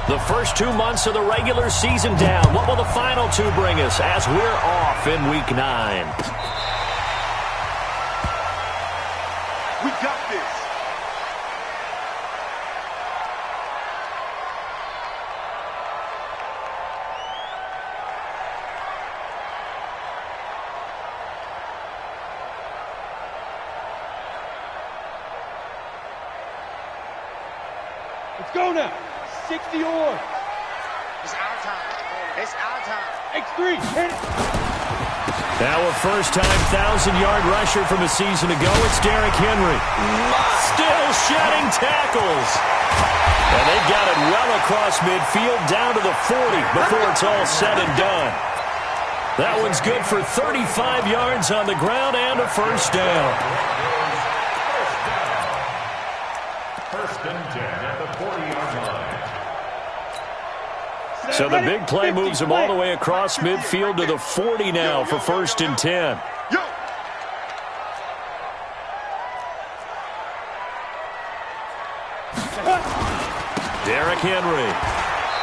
The first 2 months of the regular season down. What will the final two bring us as we're off in Week 9? We got this. Let's go now. 60 yards. It's our time. It's our time. X3, hit it. Now a first-time 1,000-yard rusher from a season ago. It's Derrick Henry. Still shedding tackles. And they got it well across midfield down to the 40 before it's all said and done. That one's good for 35 yards on the ground and a first down. First and 10 at the 40-yard line. So the big play moves him all the way across midfield to the 40 now for first and 10. Derrick Henry.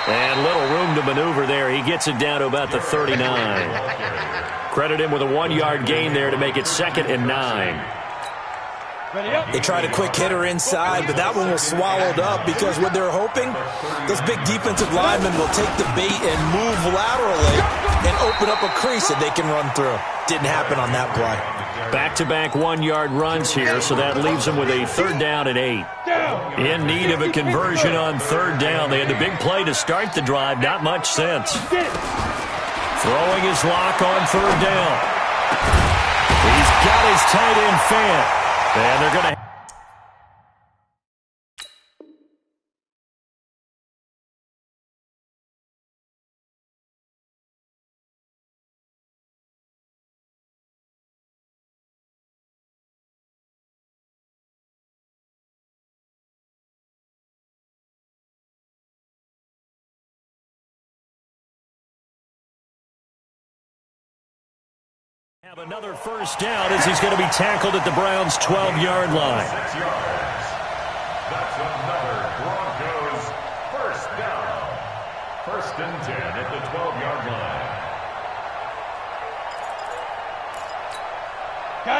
And little room to maneuver there. He gets it down to about the 39. Credit him with a 1-yard gain there to make it 2nd and 9. They tried a quick hitter inside, but that one was swallowed up because what they're hoping, those big defensive linemen will take the bait and move laterally and open up a crease that they can run through. Didn't happen on that play. Back-to-back 1-yard runs here, so that leaves them with a 3rd down and 8. In need of a conversion on 3rd down. They had the big play to start the drive, not much sense. Throwing his lock on 3rd down. He's got his tight end fan. And they're going to... have another first down as he's going to be tackled at the Browns' 12-yard line. 6 yards. That's another Broncos first down. First and 10 at the 12-yard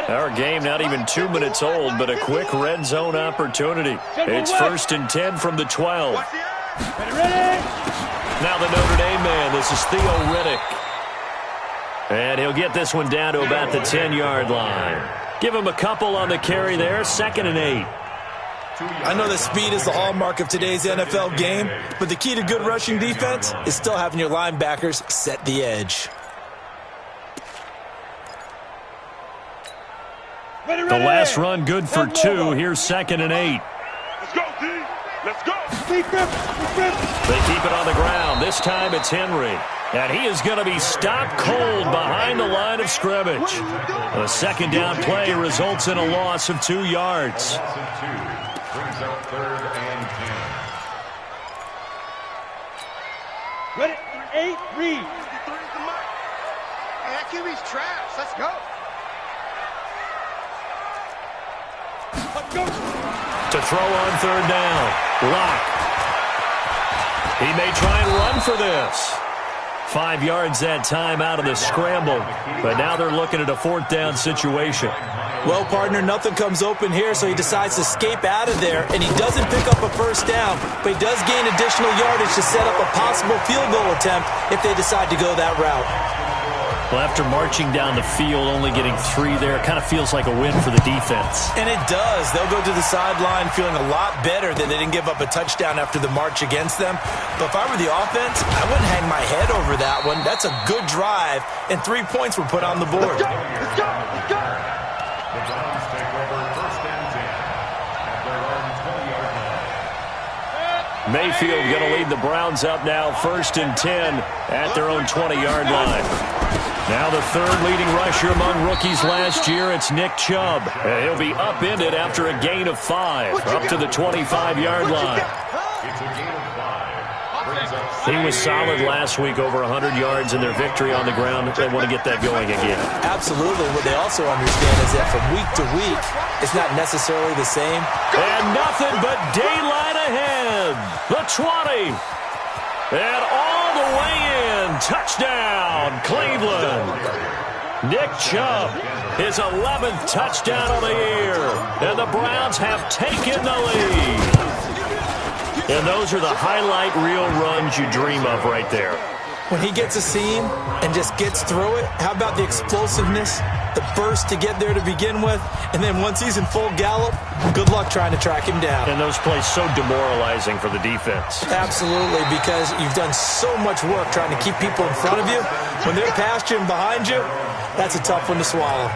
line. Our game not even 2 minutes old, but a quick red zone opportunity. It's first and 10 from the 12. Now the Notre Dame man, this is Theo Riddick. And he'll get this one down to about the 10-yard line. Give him a couple on the carry there, 2nd and 8. I know that speed is the hallmark of today's NFL game, but the key to good rushing defense is still having your linebackers set the edge. The last run good for 2. Here's 2nd and 8. Let's go, D. Let's go. They keep it on the ground. This time it's Henry. And he is going to be stopped cold behind the line of scrimmage. A 2nd down play results in a loss of 2 yards. Brings up 3rd and 10. Ready, 8, read. Hey, that QB's trash. Let's go. Let's go. To throw on 3rd down. Lock. He may try and run for this. 5 yards that time out of the scramble. But now they're looking at a 4th down situation. Well, partner, nothing comes open here, so he decides to escape out of there, and he doesn't pick up a first down, but he does gain additional yardage to set up a possible field goal attempt if they decide to go that route. Well, after marching down the field, only getting 3 there, it kind of feels like a win for the defense. And it does. They'll go to the sideline feeling a lot better that they didn't give up a touchdown after the march against them. But if I were the offense, I wouldn't hang my head over that one. That's a good drive, and 3 points were put on the board. Let's go. Let's go. Let's go. The Browns take over first and 10 at their own 20-yard line. Mayfield going to lead the Browns up now, 1st and 10 at their own 20-yard line. Now the 3rd leading rusher among rookies last year, it's Nick Chubb. He'll be upended after a gain of 5, up to the 25-yard line. It's a gain of 5. He was solid last week, over 100 yards in their victory on the ground. They want to get that going again. Absolutely. What they also understand is that from week to week, it's not necessarily the same. And nothing but daylight ahead. The 20. And all the way in. Touchdown, Cleveland. Nick Chubb, his 11th touchdown of the year. And the Browns have taken the lead. And those are the highlight reel runs you dream of right there. When he gets a seam and just gets through it, how about the explosiveness, the burst to get there to begin with, and then once he's in full gallop, good luck trying to track him down. And those plays so demoralizing for the defense. Absolutely, because you've done so much work trying to keep people in front of you. When they're past you and behind you, that's a tough one to swallow.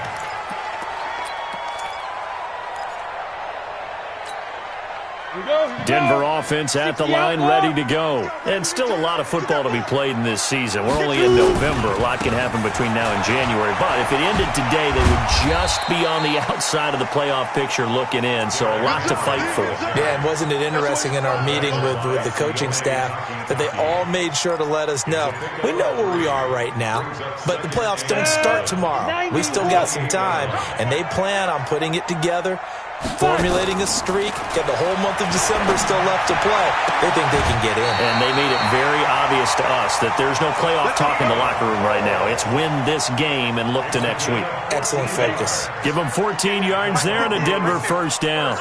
Denver offense at the line, ready to go. And still a lot of football to be played in this season. We're only in November. A lot can happen between now and January. But if it ended today, they would just be on the outside of the playoff picture looking in. So a lot to fight for. Yeah, and wasn't it interesting in our meeting with the coaching staff that they all made sure to let us know, we know where we are right now, but the playoffs don't start tomorrow. We still got some time, and they plan on putting it together, formulating a streak, get the whole month of December still left to play. They think they can get in. And they made it very obvious to us that there's no playoff talk in the locker room right now. It's win this game and look to next week. Excellent focus. Give them 14 yards there and a Denver first down. A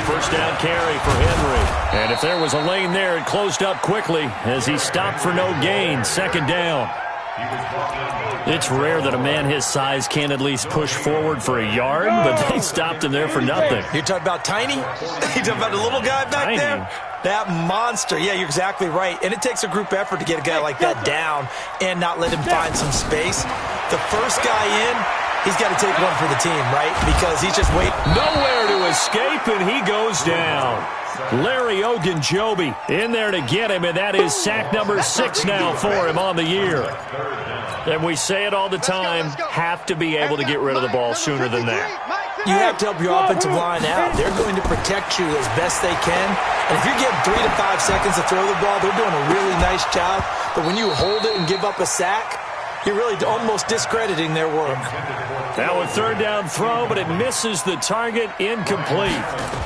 first down carry for Henry. And if there was a lane there, it closed up quickly as he stopped for no gain. Second down. It's rare that a man his size can't at least push forward for a yard, but they stopped him there for nothing. You're talking about tiny? You're talking about the little guy back there? That monster. Yeah, you're exactly right. And it takes a group effort to get a guy like that down and not let him find some space. The first guy in, he's got to take one for the team, right? Because he's just waiting. Nowhere to escape, and he goes down. Larry Ogunjobi in there to get him, and that is sack number 6 now for him on the year. And we say it all the time, have to be able to get rid of the ball sooner than that. You have to help your offensive line out. They're going to protect you as best they can. And if you're getting 3 to 5 seconds to throw the ball, they're doing a really nice job. But when you hold it and give up a sack, you're really almost discrediting their work. Now a third down throw, but it misses the target, incomplete.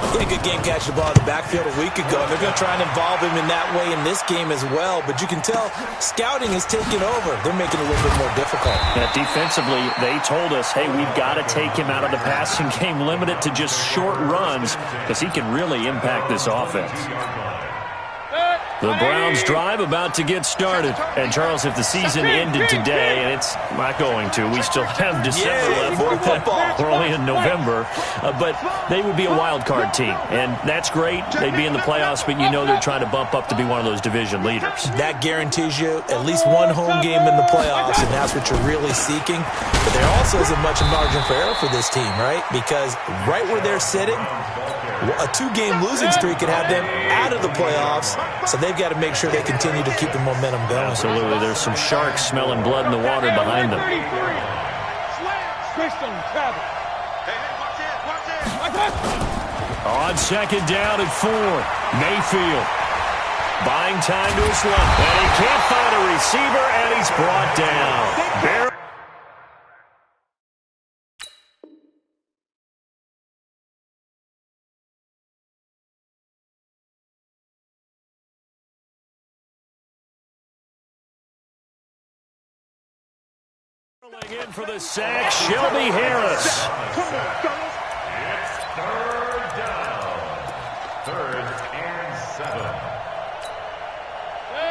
He had a good game catching the ball in the backfield a week ago. They're going to try and involve him in that way in this game as well. But you can tell scouting is taking over. They're making it a little bit more difficult. Yeah, defensively, they told us, hey, we've got to take him out of the passing game, limit it to just short runs, because he can really impact this offense. The Browns drive about to get started. And, Charles, if the season ended today, and it's not going to, we still have December left. More football. We're only in November. But they would be a wild card team. And that's great. They'd be in the playoffs, but you know they're trying to bump up to be one of those division leaders. That guarantees you at least one home game in the playoffs, and that's what you're really seeking. But there also isn't much margin for error for this team, right? Because right where they're sitting, a 2-game losing streak could have them out of the playoffs, so they've got to make sure they continue to keep the momentum going. Absolutely. There's some sharks smelling blood in the water behind them. On second down at 4, Mayfield buying time to his left, and he can't find a receiver, and he's brought down. In for the sack, Shelby Harris. It's third down. 3rd and 7.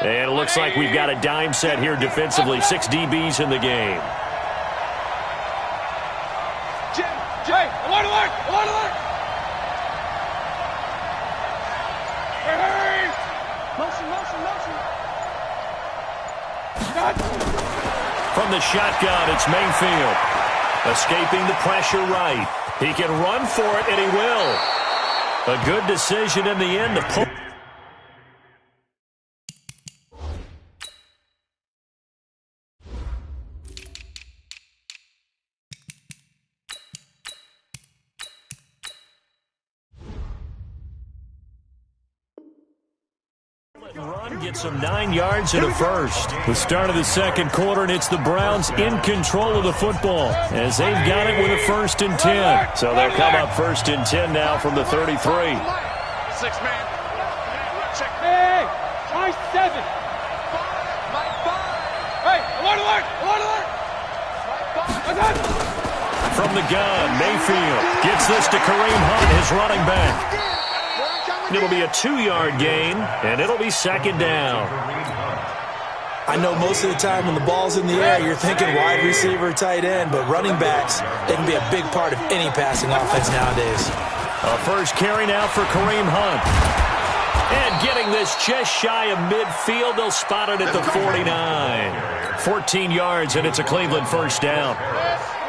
And it looks like we've got a dime set here defensively. 6 DBs in the game. Jay, alert, alert, alert, alert! Hey! Motion, motion, motion. From the shotgun, it's Mayfield. Escaping the pressure right. He can run for it, and he will. A good decision in the end to pull. Run gets him 9 yards and a first. The start of the second quarter, and it's the Browns in control of the football as they've got it with a 1st and 10. So they'll come up 1st and 10 now from the 33. 6 man. Hey, my 7. My 5. Hey, alert! From the gun, Mayfield gets this to Kareem Hunt, his running back. It'll be a 2-yard gain, and it'll be second down. I know most of the time when the ball's in the air, you're thinking wide receiver, tight end, but running backs, they can be a big part of any passing offense nowadays. A first carry now for Kareem Hunt. And getting this just shy of midfield, they'll spot it at the 49. 14 yards, and it's a Cleveland first down.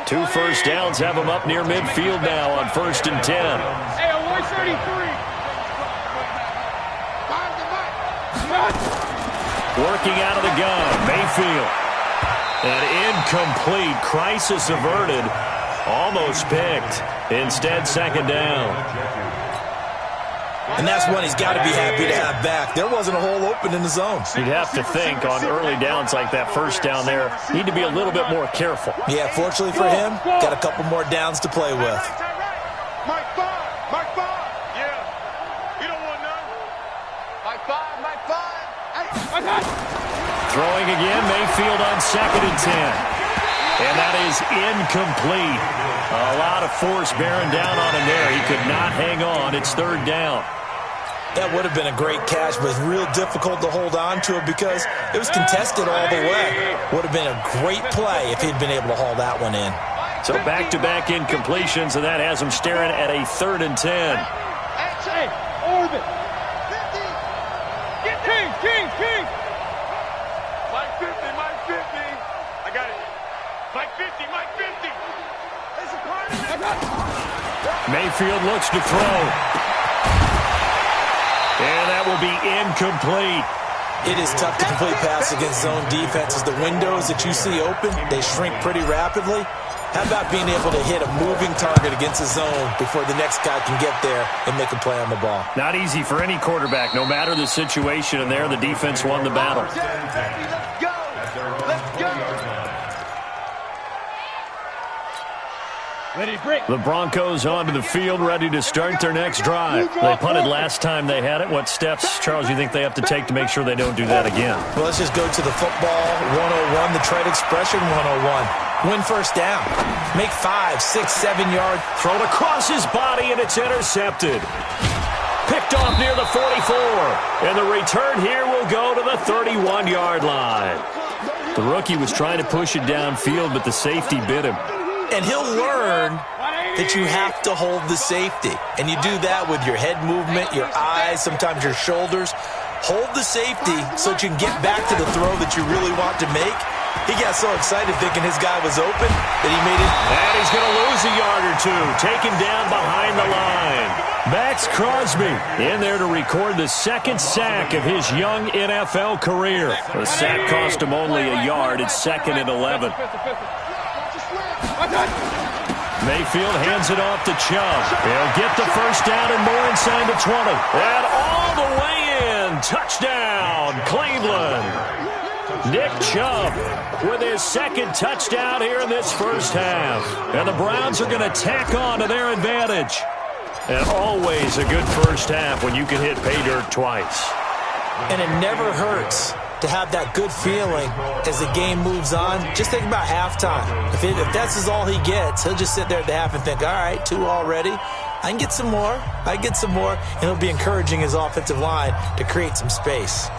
2 first downs have them up near midfield now on 1st and 10. Hey, on 133. Working out of the gun, Mayfield. An incomplete, crisis averted, almost picked. Instead, second down. And that's one he's got to be happy to have back. There wasn't a hole open in the zone. You'd have to think on early downs like that first down there, need to be a little bit more careful. Yeah, fortunately for him, got a couple more downs to play with. Mike 5. Yeah. You don't want none. Mike 5. Throwing again, Mayfield on 2nd and 10. And that is incomplete. A lot of force bearing down on him there. He could not hang on. It's 3rd down. That would have been a great catch, but it's real difficult to hold on to it because it was contested all the way. Would have been a great play if he'd been able to haul that one in. So back-to-back incompletions, and that has him staring at a 3rd and 10. Hey, orbit. 50. Get King. Mike 50. I got it. Mike 50. It's a part of it. Mayfield looks to throw. And that will be incomplete. It is tough to complete pass against zone defenses. The windows that you see open, they shrink pretty rapidly. How about being able to hit a moving target against a zone before the next guy can get there and make a play on the ball? Not easy for any quarterback, no matter the situation, and there the defense won the battle. Let's go. Ready, break. The Broncos onto the field, ready to start their next drive. They punted last time they had it. What steps, Charles, you think they have to take to make sure they don't do that again? Well, let's just go to the football 101, the trade expression 101. Win first down. Make 5, 6, 7 yard. Thrown across his body, and it's intercepted. Picked off near the 44. And the return here will go to the 31-yard line. The rookie was trying to push it downfield, but the safety bit him. And he'll learn that you have to hold the safety. And you do that with your head movement, your eyes, sometimes your shoulders. Hold the safety so that you can get back to the throw that you really want to make. He got so excited thinking his guy was open that he made it. And he's going to lose a yard or two. Taken down behind the line. Max Crosby in there to record the 2nd sack of his young NFL career. The sack cost him only a yard. It's 2nd and 11. Mayfield hands it off to Chubb. He'll get the first down and more inside the 20. And all the way in. Touchdown, Cleveland. Nick Chubb with his 2nd touchdown here in this first half. And the Browns are going to tack on to their advantage. And always a good first half when you can hit pay dirt twice. And it never hurts to have that good feeling as the game moves on. Just think about halftime. If that's all he gets, he'll just sit there at the half and think, all right, 2 already. I can get some more. And he'll be encouraging his offensive line to create some space.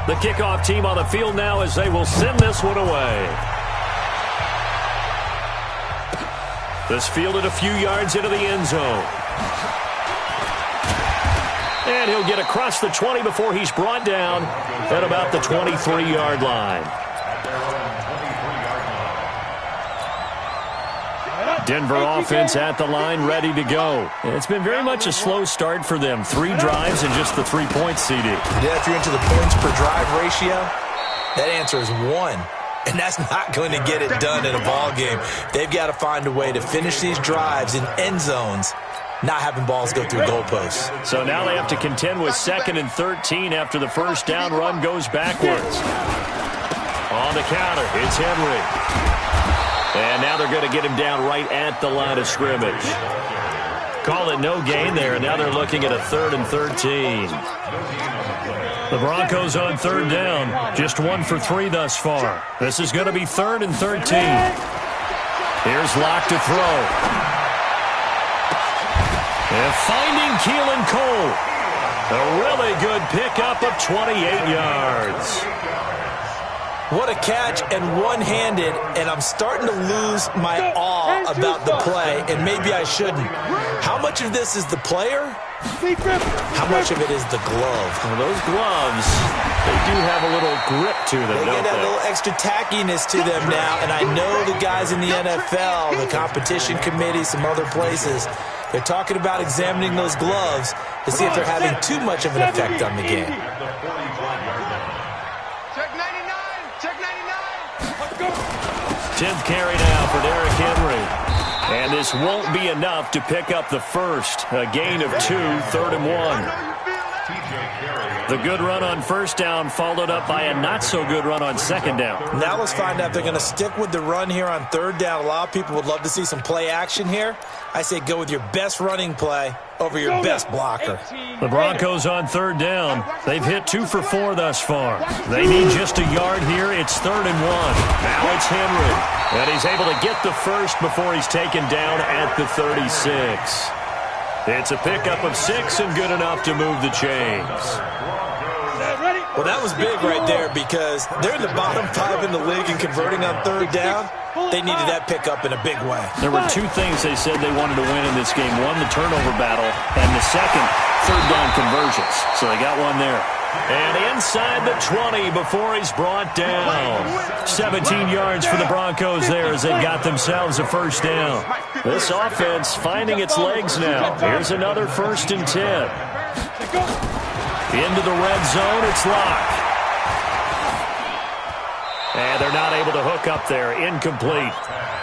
The kickoff team on the field now as they will send this one away. This fielded a few yards into the end zone. And he'll get across the 20 before he's brought down at about the 23-yard line. Denver offense at the line, ready to go. It's been very much a slow start for them. 3 drives and just the 3 points, CD. Yeah, if you're into the points per drive ratio, that answer is 1. And that's not going to get it done in a ball game. They've got to find a way to finish these drives in end zones, not having balls go through goalposts. So now they have to contend with 2nd and 13 after the first down run goes backwards. On the counter, it's Henry. And now they're going to get him down right at the line of scrimmage. Call it no gain there, and now they're looking at a 3rd and 13. The Broncos on 3rd down. Just 1 for 3 thus far. This is going to be 3rd and 13. Here's Locke to throw. And finding Keelan Cole. A really good pickup of 28 yards. What a catch, and one-handed, and I'm starting to lose my awe about the play, and maybe I shouldn't. How much of this is the player? How much of it is the glove? Well, those gloves, they do have a little grip to them, They get that little extra tackiness to them now, and I know the guys in the NFL, the competition committee, some other places, they're talking about examining those gloves to see if they're having too much of an effect on the game. Check 99. Check 99. Let's go. 10th carry now for Derrick Henry. And this won't be enough to pick up the first. A gain of 2, 3rd and 1. The good run on 1st down followed up by a not-so-good run on 2nd down. Now let's find out if they're going to stick with the run here on 3rd down. A lot of people would love to see some play action here. I say go with your best running play over your best blocker. The Broncos on 3rd down. They've hit 2 for 4 thus far. They need just a yard here. It's 3rd and 1. Now it's Henry. And he's able to get the first before he's taken down at the 36. It's a pickup of 6 and good enough to move the chains. Well, that was big right there because they're in the bottom 5 in the league and converting on 3rd down. They needed that pickup in a big way. There were 2 things they said they wanted to win in this game. One, the turnover battle, and the second, 3rd down conversions. So they got one there. And inside the 20 before he's brought down. 17 yards for the Broncos there as they got themselves a 1st down. This offense finding its legs now. Here's another 1st and 10. Into the red zone, it's Locke. And they're not able to hook up there. Incomplete.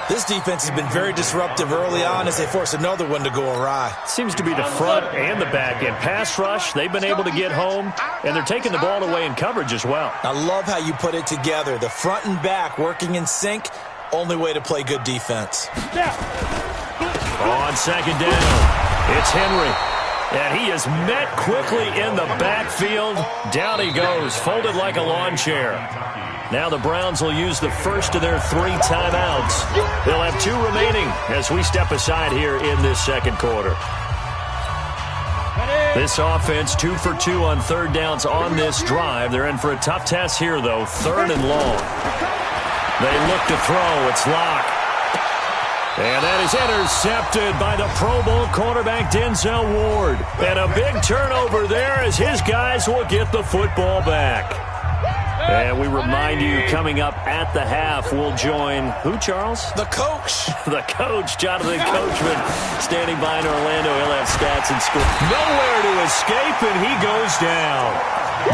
This defense has been very disruptive early on as they force another one to go awry. Seems to be the front and the back end. Pass rush, they've been able to get home, and they're taking the ball away in coverage as well. I love how you put it together. The front and back working in sync, only way to play good defense. On 2nd down, it's Henry. And he is met quickly in the backfield. Down he goes, folded like a lawn chair. Now the Browns will use the first of their 3 timeouts. They'll have 2 remaining as we step aside here in this 2nd quarter. This offense 2 for 2 on 3rd downs on this drive. They're in for a tough test here, though. 3rd and long. They look to throw. It's Locke. And that is intercepted by the Pro Bowl cornerback Denzel Ward. And a big turnover there as his guys will get the football back. And we remind you, coming up at the half, we'll join who, Charles? The coach. The coach, Jonathan Coachman, standing by in Orlando. He'll have stats and score. Nowhere to escape, and he goes down.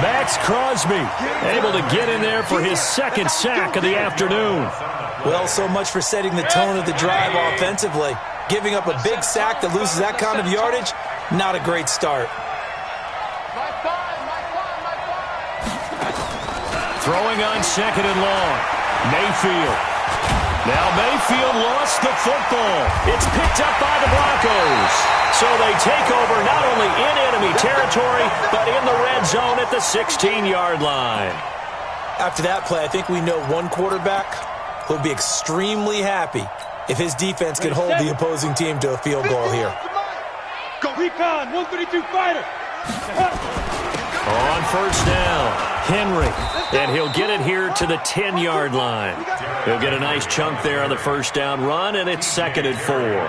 Max Crosby able to get in there for his 2nd sack of the afternoon. Well, so much for setting the tone of the drive offensively. Giving up a big sack that loses that kind of yardage, not a great start. Throwing on 2nd and long. Mayfield. Now Mayfield lost the football. It's picked up by the Broncos. So they take over not only in enemy territory, but in the red zone at the 16-yard line. After that play, I think we know one quarterback who'll be extremely happy if his defense can hold the opposing team to a field goal here. Go recon, 132 fighter. On 1st down, Henry, and he'll get it here to the 10-yard line. He'll get a nice chunk there on the 1st down run, and it's 2nd and 4.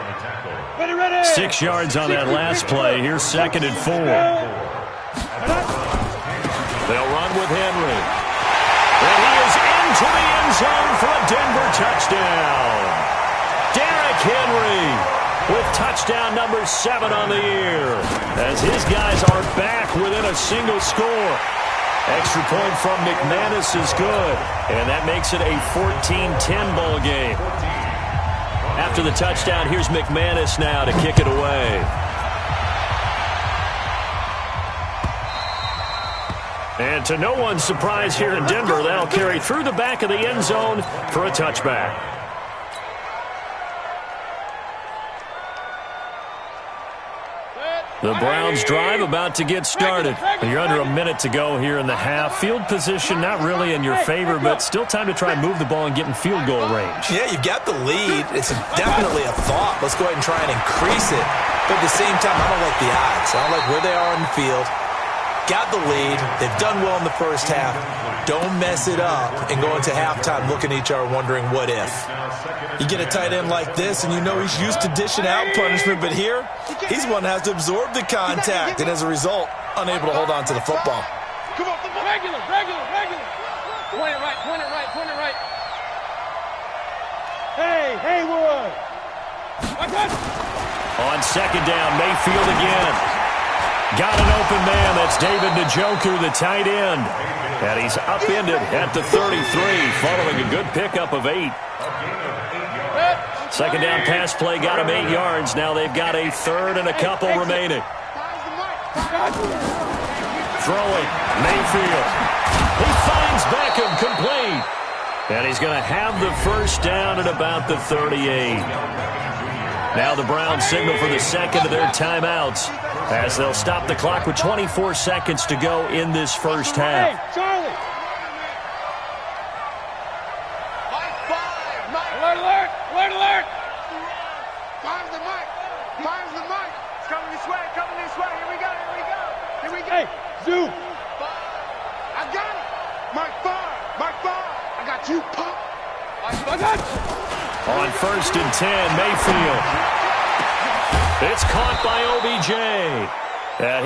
6 yards on that last play. Here's 2nd and 4. They'll run with Henry. And he is into the end zone for a Denver touchdown. Derrick Henry with touchdown number 7 on the year, as his guys are back within a single score. Extra point from McManus is good, and that makes it a 14-10 ball game. After the touchdown, here's McManus now to kick it away. And to no one's surprise here in Denver, that'll carry through the back of the end zone for a touchback. The Browns drive about to get started. You're under a minute to go here in the half. Field position not really in your favor, but still time to try and move the ball and get in field goal range. Yeah, you've got the lead. It's definitely a thought. Let's go ahead and try and increase it. But at the same time, I don't like the odds. I don't like where they are on the field. Got the lead. They've done well in the first half. Don't mess it up and go into halftime looking at each other wondering what if. You get a tight end like this and you know he's used to dishing out punishment, but here he's one that has to absorb the contact and as a result unable to hold on to the football. Come on, regular. Point it right. Hey, Haywood. On second down, Mayfield again. Got an open man. That's David Njoku, the tight end. And he's upended at the 33, following a good pickup of 8. Second down pass play got him 8 yards. Now they've got a third and a couple remaining. Throwing, Mayfield. He finds Beckham, complete. And he's going to have the first down at about the 38. Now the Browns signal for the second of their timeouts as they'll stop the clock with 24 seconds to go in this first half. Hey, Charlie. Alert. Fire's the mic. It's coming this way. Here we go. Hey, Zoo. I got it. Mike 5. I got you, Pop. On first and 10, Mayfield. It's caught by OBJ.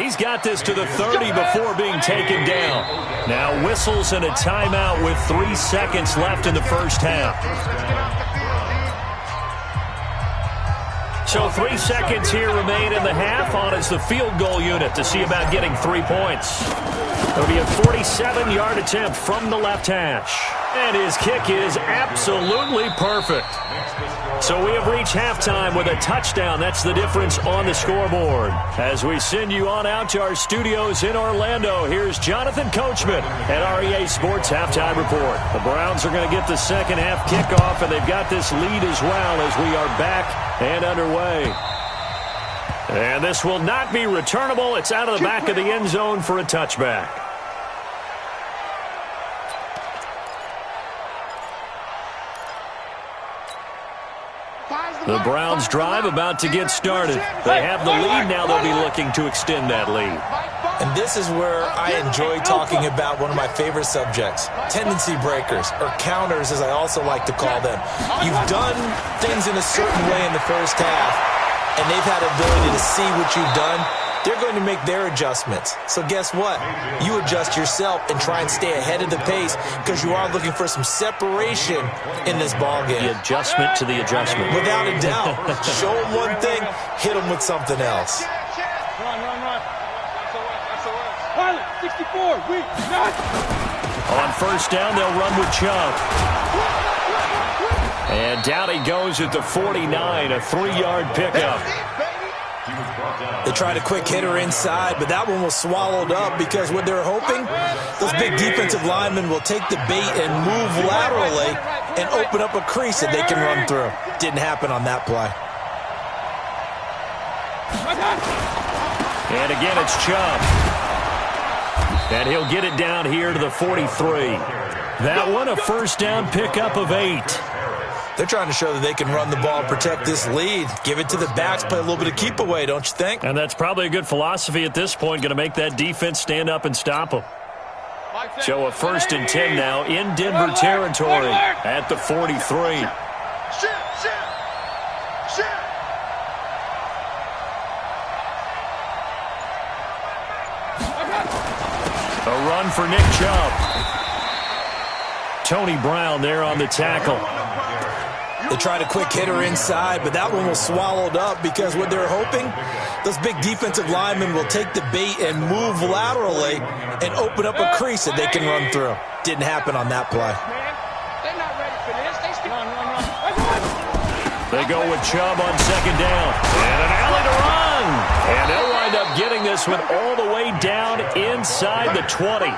He's got this to the 30 before being taken down. Now whistles and a timeout with 3 seconds left in the first half. So 3 seconds here remain in the half. On is the field goal unit to see about getting 3 points. It'll be a 47-yard attempt from the left hash. And his kick is absolutely perfect. So we have reached halftime with a touchdown. That's the difference on the scoreboard. As we send you on out to our studios in Orlando, here's Jonathan Coachman at REA Sports Halftime Report. The Browns are going to get the second half kickoff, and they've got this lead as well as we are back and underway. And this will not be returnable. It's out of the back of the end zone for a touchback. The Browns drive about to get started. They have the lead. Now they'll be looking to extend that lead. And this is where I enjoy talking about one of my favorite subjects, tendency breakers, or counters as I also like to call them. You've done things in a certain way in the first half, and they've had the ability to see what you've done. They're going to make their adjustments. So guess what? You adjust yourself and try and stay ahead of the pace because you are looking for some separation in this ballgame. The adjustment to the adjustment. Without a doubt. Show them one thing, hit them with something else. Run. Pilot, 64, we got. On first down, they'll run with Chubb. And down he goes at the 49, a 3-yard pickup. They tried a quick hitter inside, but that one was swallowed up because what they're hoping, those big defensive linemen will take the bait and move laterally and open up a crease that they can run through. Didn't happen on that play. And again, it's Chubb. And he'll get it down here to the 43. That one, a first down pickup of 8. They're trying to show that they can run the ball and protect this lead. Give it to the backs, play a little bit of keep away, don't you think? And that's probably a good philosophy at this point, going to make that defense stand up and stop them. So a first and 10 now in Denver territory at the 43. A run for Nick Chubb. Tony Brown there on the tackle. They tried a quick hitter inside, but that one was swallowed up because what they're hoping, those big defensive linemen will take the bait and move laterally and open up a crease that they can run through. Didn't happen on that play. They're not ready for this. Run. They go with Chubb on second down. And an alley to run. And they'll wind up getting this one all the way down inside the 20.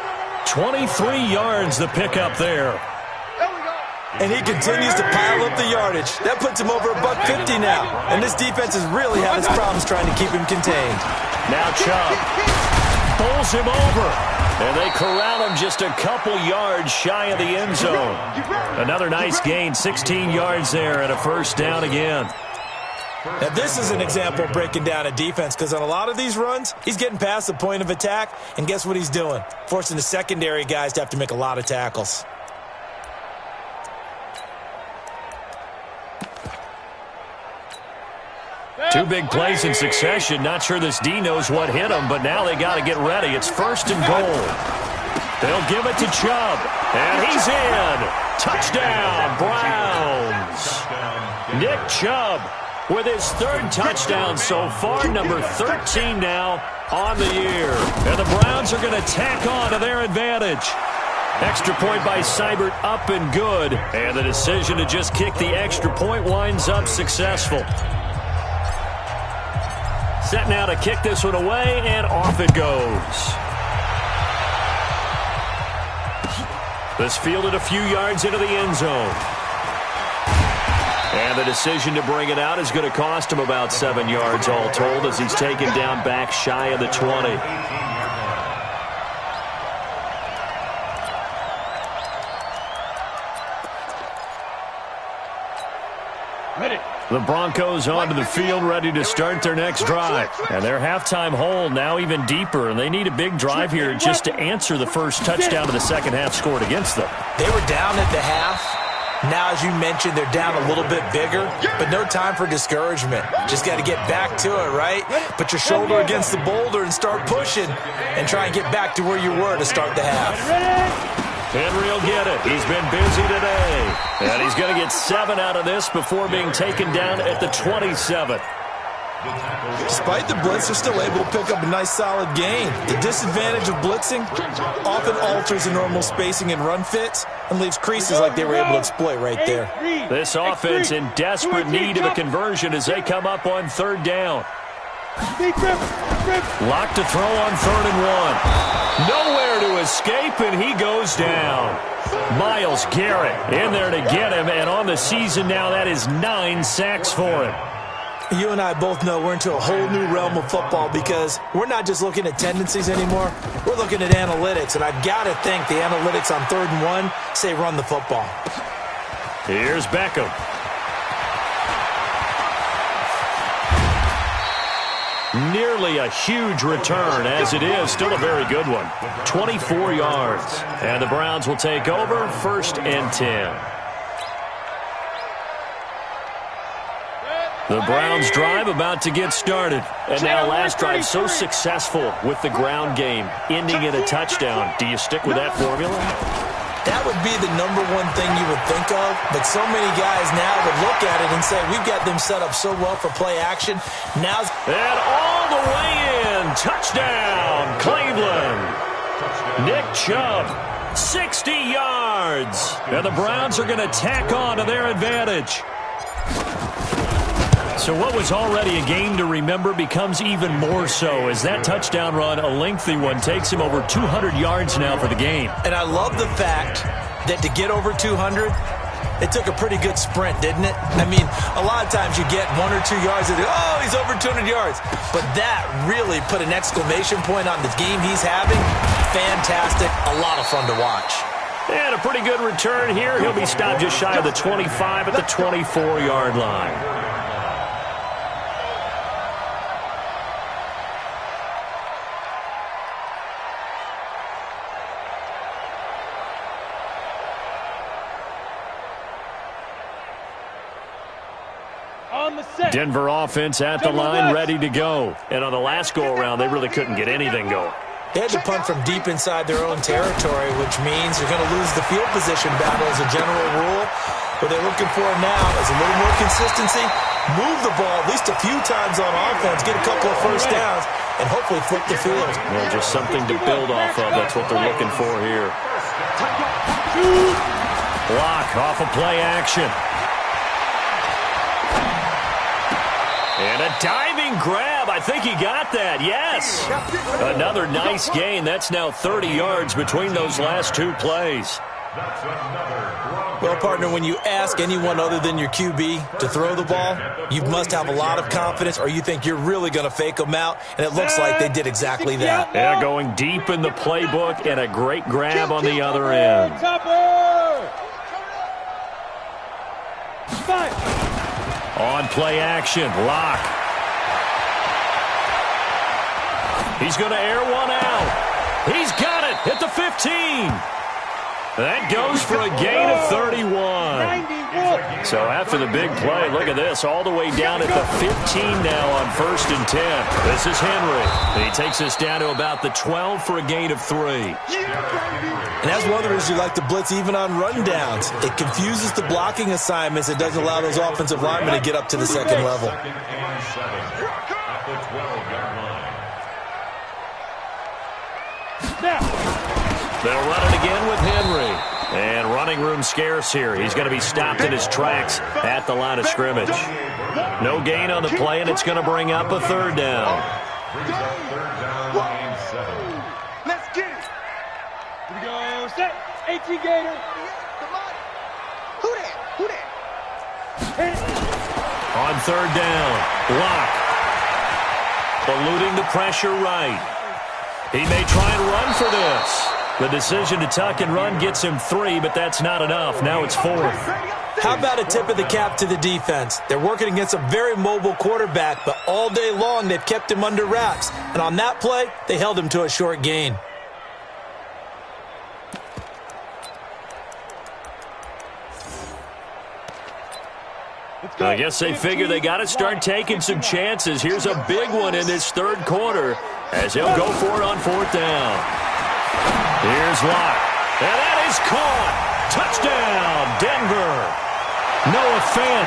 23 yards the pickup there. And he continues to pile up the yardage. That puts him over $150 now. And this defense has really had its problems trying to keep him contained. Now Chubb bowls him over. And they corral him just a couple yards shy of the end zone. Another nice gain, 16 yards there and a first down again. Now, this is an example of breaking down a defense because on a lot of these runs, he's getting past the point of attack, and guess what he's doing? Forcing the secondary guys to have to make a lot of tackles. Two big plays in succession. Not sure this D knows what hit him, but now they got to get ready. It's first and goal. They'll give it to Chubb, and he's in. Touchdown, Browns. Nick Chubb with his third touchdown so far, number 13 now on the year. And the Browns are going to tack on to their advantage. Extra point by Seibert, up and good. And the decision to just kick the extra point winds up successful. Set now to kick this one away, and off it goes. This fielded a few yards into the end zone. And the decision to bring it out is going to cost him about 7 yards all told as he's taken down back shy of the 20. The Broncos onto the field ready to start their next drive. And their halftime hole now even deeper, and they need a big drive here just to answer the first touchdown of the second half scored against them. They were down at the half. Now, as you mentioned, they're down a little bit bigger, but no time for discouragement. Just got to get back to it, right? Put your shoulder against the boulder and start pushing and try and get back to where you were to start the half. Henry will get it. He's been busy today. And he's going to get 7 out of this before being taken down at the 27. Despite the blitz, they're still able to pick up a nice solid gain. The disadvantage of blitzing often alters the normal spacing and run fits and leaves creases like they were able to exploit right there. This offense in desperate need of a conversion as they come up on third down. Locked to throw on 3rd and 1. Nowhere to escape, and he goes down. Myles Garrett in there to get him, and on the season now, that is 9 sacks for him. You and I both know we're into a whole new realm of football because we're not just looking at tendencies anymore. We're looking at analytics, and I've got to think the analytics on 3rd and 1 say run the football. Here's Beckham. Nearly a huge return, as it is. Still a very good one. 24 yards. And the Browns will take over 1st and 10. The Browns drive about to get started. And now last drive so successful with the ground game, ending in a touchdown. Do you stick with that formula? That would be the number one thing you would think of, but so many guys now would look at it and say, we've got them set up so well for play action. Now, and all the way in. Touchdown, Cleveland. Nick Chubb, 60 yards. And the Browns are going to tack on to their advantage. So what was already a game to remember becomes even more so as that touchdown run, a lengthy one, takes him over 200 yards now for the game. And I love the fact that to get over 200, it took a pretty good sprint, didn't it? I mean, a lot of times you get 1 or 2 yards and oh, he's over 200 yards. But that really put an exclamation point on the game he's having. Fantastic. A lot of fun to watch. And a pretty good return here. He'll be stopped just shy of the 25 at the 24-yard line. Denver offense at the line, ready to go. And on the last go-around, they really couldn't get anything going. They had to punt from deep inside their own territory, which means they're going to lose the field position battle as a general rule. What they're looking for now is a little more consistency, move the ball at least a few times on offense, get a couple of first downs, and hopefully flip the field. Well, just something to build off of. That's what they're looking for here. Block off of play action. And a diving grab. I think he got that. Yes. Another nice gain. That's now 30 yards between those last two plays. That's another Broncos. Well, partner, when you ask anyone other than your QB to throw the ball, you must have a lot of confidence, or you think you're really going to fake them out, and it looks like they did exactly that. Yeah, going deep in the playbook and a great grab on the other end. On play action, Lock. He's going to air one out. He's got it at the 15. That goes for a gain of 31. So after the big play, look at this, all the way down at the 15 now on 1st and 10. This is Henry. He takes us down to about the 12 for a gain of 3. And that's one of the reasons you like to blitz even on rundowns. It confuses the blocking assignments. It doesn't allow those offensive linemen to get up to the second level. Second and 7 at the 12-yard line. They'll run it again with Henry. And running room scarce here. He's going to be stopped in his tracks at the line of scrimmage. No gain on the play, and it's going to bring up a 3rd down. Brings up 3rd down and 7. Let's get it. Here we go. Set. 18 Gator. Come on. Who that? Who that? On 3rd down, Lock. Eluding the pressure right. He may try and run for this. The decision to tuck and run gets him 3, but that's not enough. Now it's 4th. How about a tip of the cap to the defense? They're working against a very mobile quarterback, but all day long they've kept him under wraps. And on that play, they held him to a short gain. I guess they figure they got to start taking some chances. Here's a big one in this 3rd quarter as he'll go for it on 4th down. Here's Locke, and that is caught. Touchdown, Denver. Noah Fant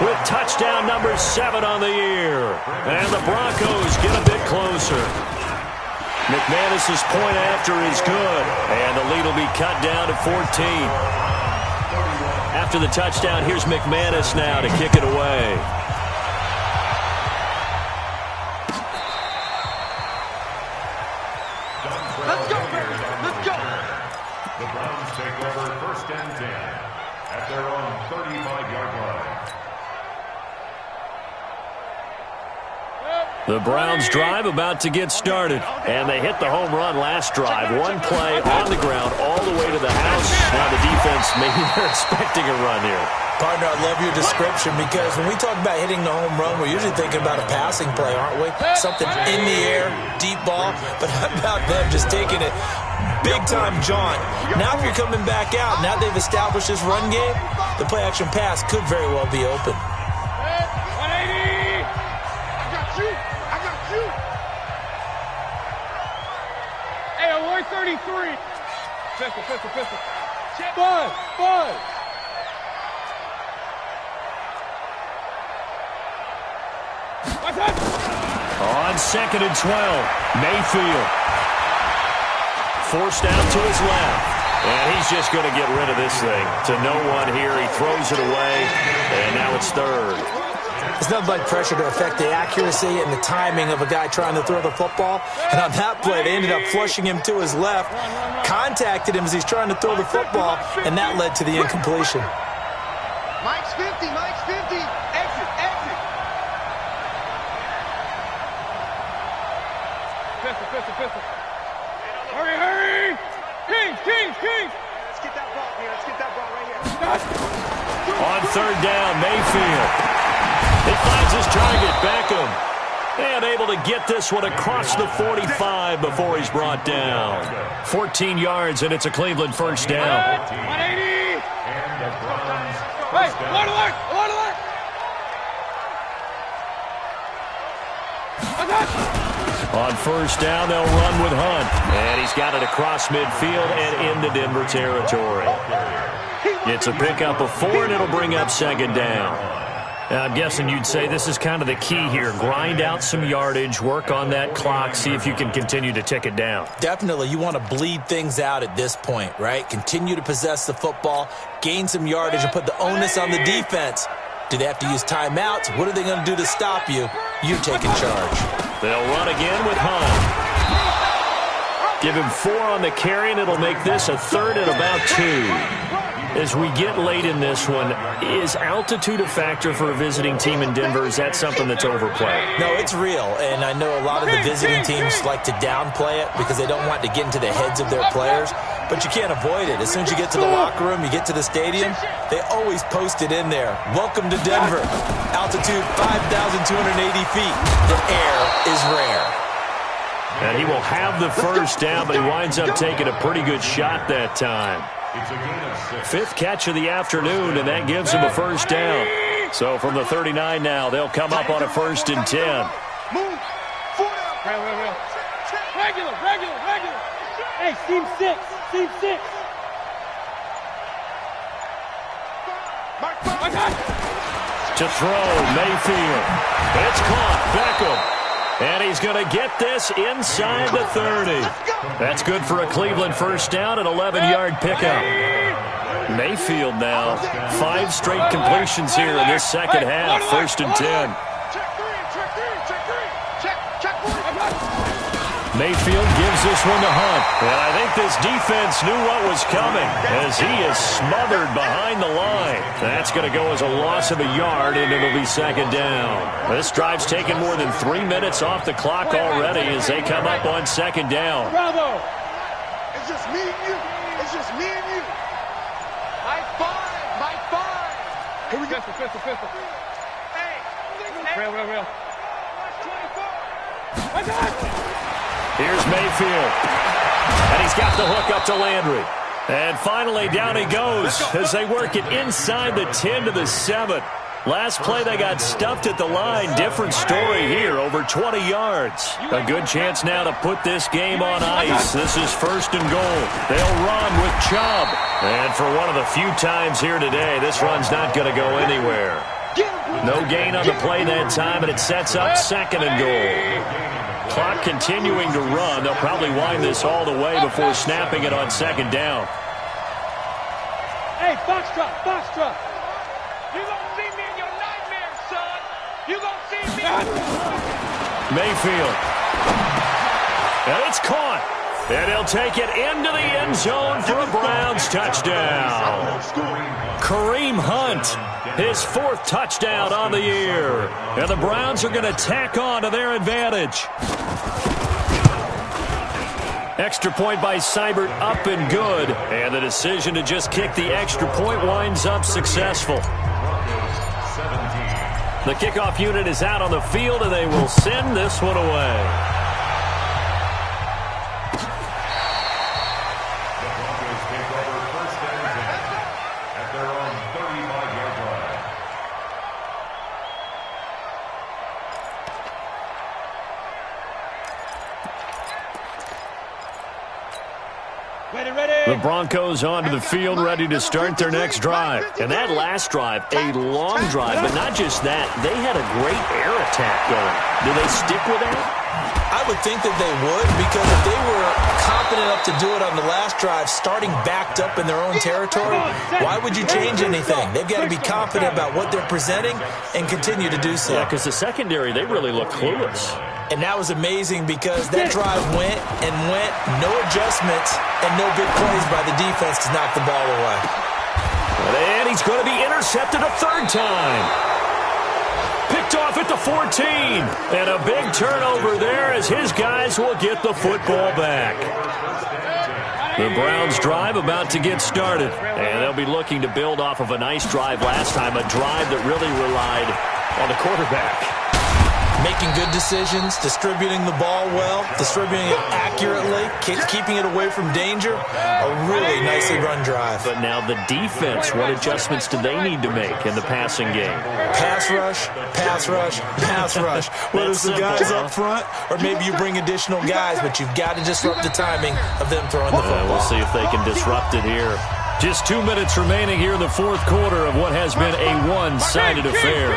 with touchdown number 7 on the year. And the Broncos get a bit closer. McManus's point after is good, and the lead will be cut down to 14. After the touchdown, here's McManus now to kick it away. Let's go, baby. Let's go. The Browns take over 1st and 10 at their own 35-yard line. The Browns drive about to get started, and they hit the home run last drive. One play on the ground all the way to the house. Now the defense, maybe they're expecting a run here. Partner, I love your description because when we talk about hitting the home run, we're usually thinking about a passing play, aren't we? Something in the air, deep ball. But how about them just taking it big-time jaunt? Now if you're coming back out, now they've established this run game, the play-action pass could very well be open. 180. I got you. I got you. Hey, alert 33. Pistol. Bud. On 2nd and 12, Mayfield. Forced out to his left. And he's just going to get rid of this thing. To no one here. He throws it away. And now it's 3rd. It's nothing but pressure to affect the accuracy and the timing of a guy trying to throw the football. And on that play, they ended up flushing him to his left, contacted him as he's trying to throw the football, and that led to the incompletion. Mike's 50. Exit. Pistol. Hurry. Kings. Let's get that ball here. Let's get that ball right here. On 3rd down, Mayfield. He finds his target, Beckham. And able to get this one across the 45 before he's brought down. 14 yards, and it's a Cleveland 1st down. 180. And the Browns Hey, first down. alert. On 1st down, they'll run with Hunt. And he's got it across midfield and into Denver territory. It's a pickup of 4, and it'll bring up 2nd down. Now, I'm guessing you'd say this is kind of the key here. Grind out some yardage, work on that clock, see if you can continue to tick it down. Definitely, you want to bleed things out at this point, right? Continue to possess the football, gain some yardage, and put the onus on the defense. Do they have to use timeouts? What are they going to do to stop you? You're taking charge. They'll run again with Hunt. Give him 4 on the carry, and it'll make this a third and about 2. As we get late in this one, is altitude a factor for a visiting team in Denver? Is that something that's overplayed? No, it's real, and I know a lot of the visiting teams like to downplay it because they don't want to get into the heads of their players, but you can't avoid it. As soon as you get to the locker room, you get to the stadium, they always post it in there. Welcome to Denver. Altitude 5,280 feet. The air is rare. And he will have the first down, but he winds up taking a pretty good shot that time. 5th catch of the afternoon, and that gives him a first down. So from the 39 now, they'll come up on a 1st and 10. Move. Regular. Hey, seam 6. To throw, Mayfield. It's caught, Beckham. And he's going to get this inside the 30. That's good for a Cleveland first down, an 11-yard pickup. Mayfield now, 5 straight completions here in this second half, 1st and 10. Mayfield gives this one to Hunt. And I think this defense knew what was coming as he is smothered behind the line. That's going to go as a loss of a yard, and it'll be 2nd down. This drive's taken more than 3 minutes off the clock already as they come up on 2nd down. Bravo. It's just me and you. High five. Here we go. Pistol. Hey. Real. Here's Mayfield. And he's got the hook up to Landry. And finally, down he goes as they work it inside the 10 to the 7. Last play, they got stuffed at the line. Different story here, over 20 yards. A good chance now to put this game on ice. This is 1st and goal. They'll run with Chubb. And for one of the few times here today, this run's not going to go anywhere. No gain on the play that time, and it sets up 2nd and goal. Clock continuing to run. They'll probably wind this all the way before snapping it on 2nd down. Hey, Foxtrot. You gonna see me in your nightmares, son. You gonna see me. Mayfield. And it's caught. And he'll take it into the end zone for a Browns touchdown. Kareem Hunt, his 4th touchdown on the year. And the Browns are going to tack on to their advantage. Extra point by Seibert, up and good. And the decision to just kick the extra point winds up successful. The kickoff unit is out on the field, and they will send this one away. The Broncos onto the field, ready to start their next drive. And that last drive, a long drive, but not just that. They had a great air attack going. Do they stick with that? I would think that they would, because if they were confident enough to do it on the last drive, starting backed up in their own territory, why would you change anything? They've got to be confident about what they're presenting and continue to do so. Yeah, because the secondary, they really look clueless. And that was amazing because that drive went, no adjustments, and no big plays by the defense to knock the ball away. And he's going to be intercepted a 3rd time. Picked off at the 14. And a big turnover there as his guys will get the football back. The Browns drive about to get started. And they'll be looking to build off of a nice drive last time, a drive that really relied on the quarterback. Making good decisions, distributing the ball well, distributing it accurately, keeping it away from danger. A really nicely run drive. But now the defense, what adjustments do they need to make in the passing game? Pass rush, pass rush, pass rush. Whether it's the guys up front or maybe you bring additional guys, but you've got to disrupt the timing of them throwing the football. We'll see if they can disrupt it here. Just 2 minutes remaining here in the 4th quarter of what has been a one-sided affair.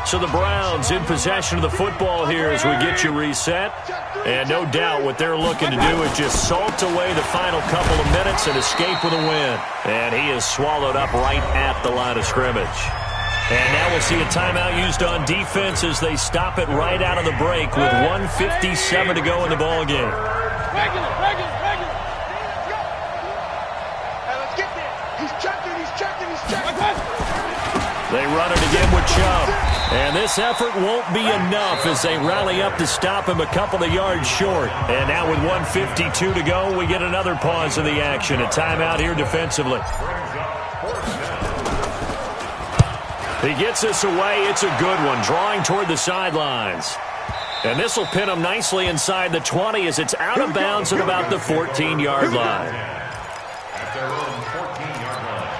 So the Browns in possession of the football here as we get you reset. And no doubt what they're looking to do is just salt away the final couple of minutes and escape with a win. And he is swallowed up right at the line of scrimmage. And now we'll see a timeout used on defense as they stop it right out of the break with 1:57 to go in the ballgame. Regular. They run it again with Chubb. And this effort won't be enough as they rally up to stop him a couple of yards short. And now with 1:52 to go, we get another pause of the action. A timeout here defensively. He gets this away. It's a good one, drawing toward the sidelines. And this will pin him nicely inside the 20 as it's out of bounds at about the 14-yard line. At their own 14-yard line.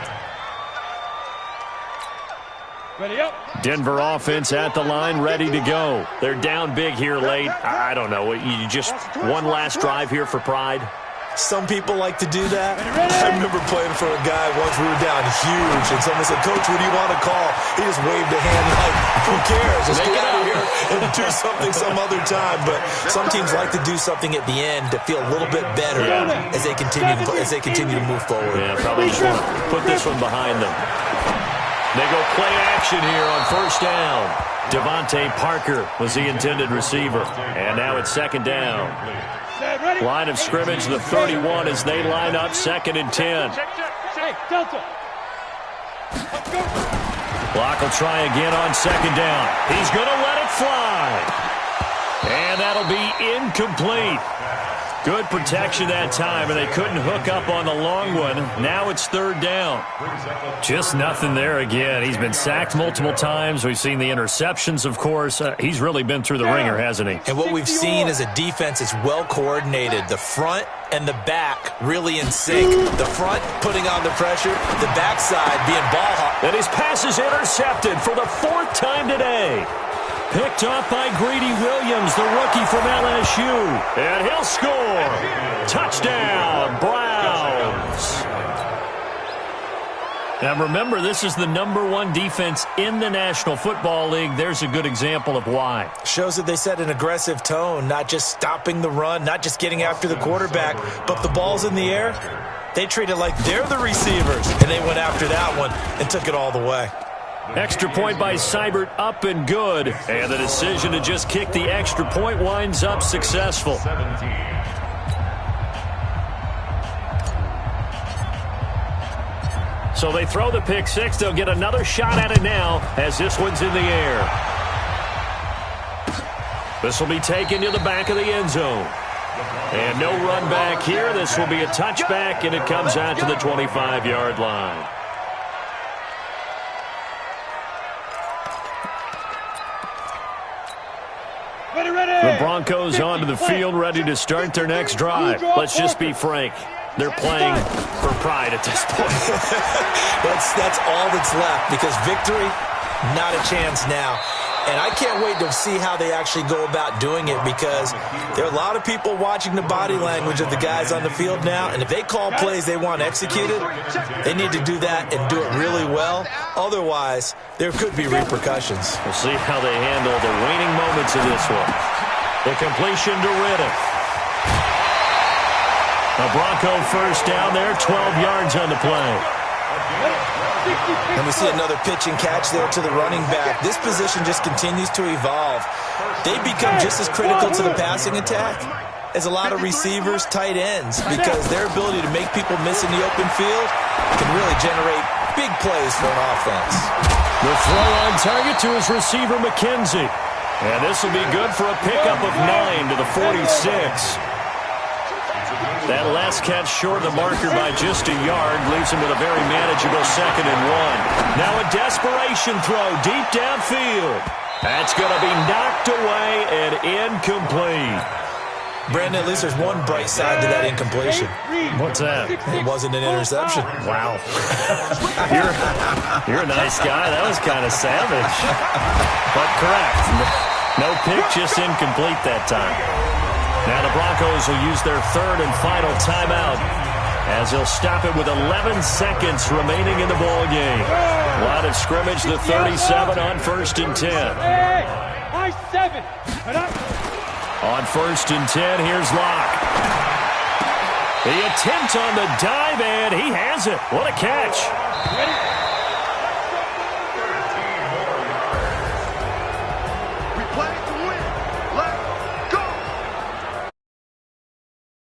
Ready up. Denver offense at the line, ready to go. They're down big here late. I don't know. You just one last drive here for pride. Some people like to do that. I remember playing for a guy once. We were down huge, and someone said, "Coach, what do you want to call?" He just waved a hand like, "Who cares? Let's get out of here and do something some other time." But some teams like to do something at the end to feel a little bit better as they continue to move forward. Yeah, probably just want to put this one behind them. They go play action here on first down. Devontae Parker was the intended receiver, and now it's second down. Line of scrimmage, the 31 as they line up, 2nd and 10. Hey, Delta. Block will try again on 2nd down. He's going to let it fly. And that'll be incomplete. Good protection that time, and they couldn't hook up on the long one. Now it's 3rd down. Just nothing there again. He's been sacked multiple times. We've seen the interceptions, of course. He's really been through the ringer, hasn't he? And what we've seen is a defense that's well coordinated. The front and the back really in sync. The front putting on the pressure, the backside being ball hawk. And his pass is intercepted for the 4th time today. Picked off by Greedy Williams, the rookie from LSU. And he'll score. Touchdown, Browns. Now remember, this is the #1 defense in the National Football League. There's a good example of why. Shows that they set an aggressive tone, not just stopping the run, not just getting after the quarterback, but if the ball's in the air, they treat it like they're the receivers. And they went after that one and took it all the way. Extra point by Seibert, up and good. And the decision to just kick the extra point winds up successful. 17. So they throw the pick six. They'll get another shot at it now as this one's in the air. This will be taken to the back of the end zone. And no run back here. This will be a touchback, and it comes out to the 25-yard line. The Broncos onto the field, ready to start their next drive. Let's just be frank. They're playing for pride at this point. That's all that's left, because victory, not a chance now. And I can't wait to see how they actually go about doing it, because there are a lot of people watching the body language of the guys on the field now, and if they call plays they want executed, they need to do that and do it really well. Otherwise, there could be repercussions. We'll see how they handle the waning moments of this one. The completion to Riddick. A Bronco first down there, 12 yards on the play. And we see another pitch and catch there to the running back. This position just continues to evolve. They become just as critical to the passing attack as a lot of receivers, tight ends, because their ability to make people miss in the open field can really generate big plays for an offense. The throw on target to his receiver, McKenzie. And this will be good for a pickup of 9 to the 46. That last catch short of the marker by just a yard leaves him with a very manageable 2nd and 1. Now a desperation throw deep downfield. That's going to be knocked away and incomplete. Brandon, at least there's one bright side to that incompletion. What's that? It wasn't an interception. Wow. You're a nice guy. That was kind of savage. But correct. No pick, just incomplete that time. Now the Broncos will use their 3rd and final timeout as they'll stop it with 11 seconds remaining in the ball game. Line of scrimmage, the 37 on 1st and 10. Hey, 7. On 1st and 10, here's Locke. The attempt on the dive, and he has it. What a catch. Ready?